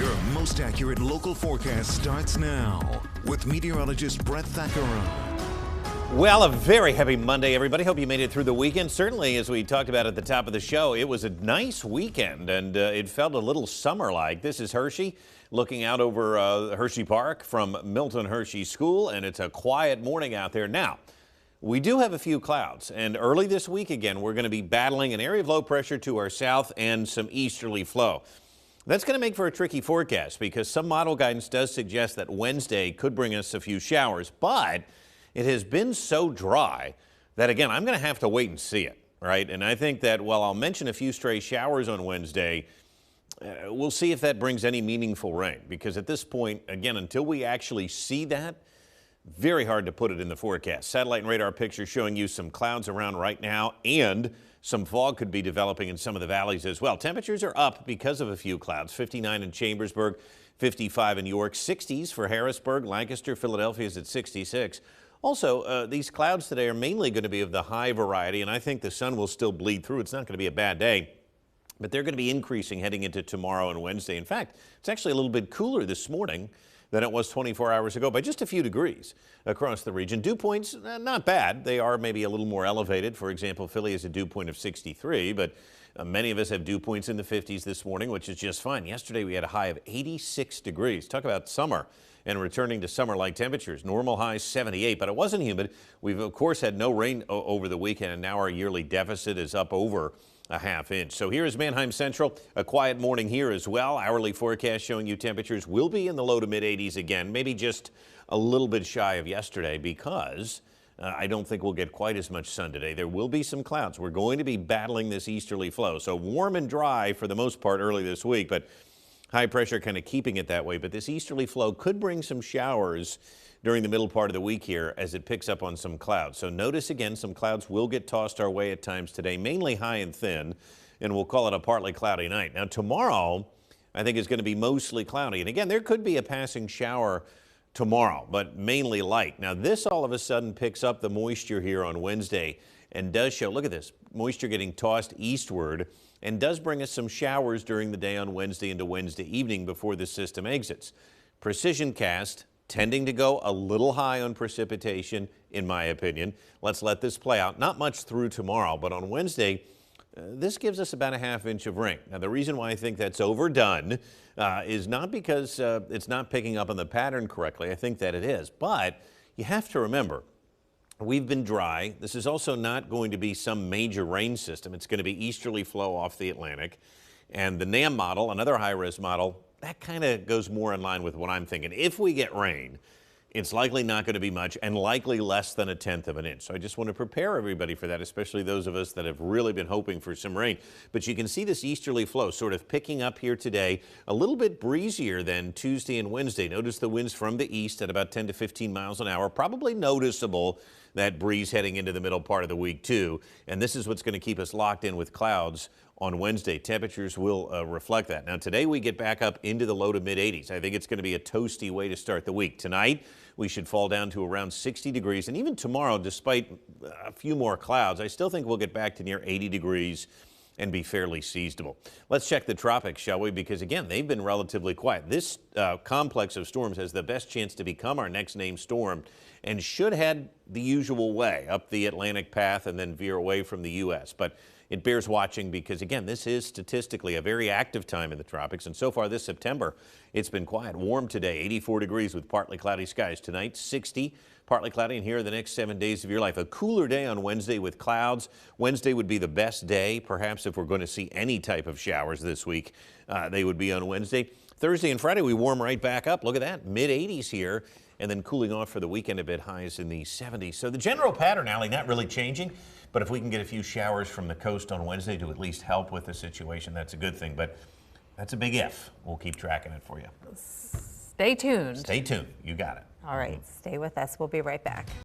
Your most accurate local forecast starts now with meteorologist Brett Thackeron. Well, a very heavy Monday, everybody. Hope you made it through the weekend. Certainly, as we talked about at the top of the show, it was a nice weekend, and it felt a little summer-like. This is Hershey looking out over Hershey Park from Milton Hershey School, and it's a quiet morning out there. Now, we do have a few clouds, and early this week again, we're going to be battling an area of low pressure to our south and some easterly flow. That's going to make for a tricky forecast because some model guidance does suggest that Wednesday could bring us a few showers, but it has been so dry that, again, I'm going to have to wait and see it, right? And I think that while I'll mention a few stray showers on Wednesday, we'll see if that brings any meaningful rain because at this point, again, until we actually see that, very hard to put it in the forecast. Satellite and radar pictures showing you some clouds around right now, and some fog could be developing in some of the valleys as well. Temperatures are up because of a few clouds. 59 in Chambersburg, 55 in York, 60s for Harrisburg, Lancaster, Philadelphia is at 66. Also, these clouds today are mainly going to be of the high variety, and I think the sun will still bleed through. It's not going to be a bad day, but they're going to be increasing heading into tomorrow and Wednesday. In fact, it's actually a little bit cooler this morning than it was 24 hours ago by just a few degrees across the region. Dew points, not bad. They are maybe a little more elevated. For example, Philly has a dew point of 63, but many of us have dew points in the 50s this morning, which is just fine. Yesterday, we had a high of 86 degrees. Talk about summer and returning to summer-like temperatures. Normal high 78, but it wasn't humid. We've, of course, had no rain over the weekend, and now our yearly deficit is up over a half inch. So here is Manheim Central. A quiet morning here as well. Hourly forecast showing you temperatures will be in the low to mid 80s again, maybe just a little bit shy of yesterday because I don't think we'll get quite as much sun today. There will be some clouds. We're going to be battling this easterly flow. So warm and dry for the most part early this week, but high pressure kind of keeping it that way. But this easterly flow could bring some showers during the middle part of the week here as it picks up on some clouds. So notice again, some clouds will get tossed our way at times today, mainly high and thin, and we'll call it a partly cloudy night. Now tomorrow, I think is going to be mostly cloudy. And again, there could be a passing shower tomorrow, but mainly light. Now this all of a sudden picks up the moisture here on Wednesday and does show, look at this, moisture getting tossed eastward and does bring us some showers during the day on Wednesday into Wednesday evening before the system exits. Precision cast tending to go a little high on precipitation, in my opinion. Let's let this play out. Not much through tomorrow, but on Wednesday, this gives us about a half inch of rain. Now, the reason why I think that's overdone is not because it's not picking up on the pattern correctly. I think that it is, but you have to remember, we've been dry. This is also not going to be some major rain system. It's going to be easterly flow off the Atlantic. And the NAM model, another high-res model, that kind of goes more in line with what I'm thinking. If we get rain, it's likely not going to be much and likely less than 1/10 of an inch. So I just want to prepare everybody for that, especially those of us that have really been hoping for some rain. But you can see this easterly flow sort of picking up here today, a little bit breezier than Tuesday and Wednesday. Notice the winds from the east at about 10 to 15 miles an hour. Probably noticeable, that breeze heading into the middle part of the week too. And this is what's going to keep us locked in with clouds on Wednesday. Temperatures will reflect that. Now today we get back up into the low to mid 80s. I think it's going to be a toasty way to start the week. Tonight we should fall down to around 60 degrees. And even tomorrow, despite a few more clouds, I still think we'll get back to near 80 degrees and be fairly seasonable. Let's check the tropics, shall we? Because again, they've been relatively quiet. This complex of storms has the best chance to become our next named storm and should head the usual way up the Atlantic path and then veer away from the U.S. But it bears watching because, again, this is statistically a very active time in the tropics. And so far this September, it's been quiet. Warm today, 84 degrees with partly cloudy skies. Tonight, 60, partly cloudy. And here are the next 7 days of your life. A cooler day on Wednesday with clouds. Wednesday would be the best day, perhaps if we're going to see any type of showers this week. They would be on Wednesday. Thursday and Friday, we warm right back up. Look at that, mid-80s here. And then cooling off for the weekend a bit, highs in the 70s. So the general pattern, Allie, not really changing. But if we can get a few showers from the coast on Wednesday to at least help with the situation, that's a good thing. But that's a big if. We'll keep tracking it for you. Stay tuned. Stay tuned. You got it. All right. Stay with us. We'll be right back.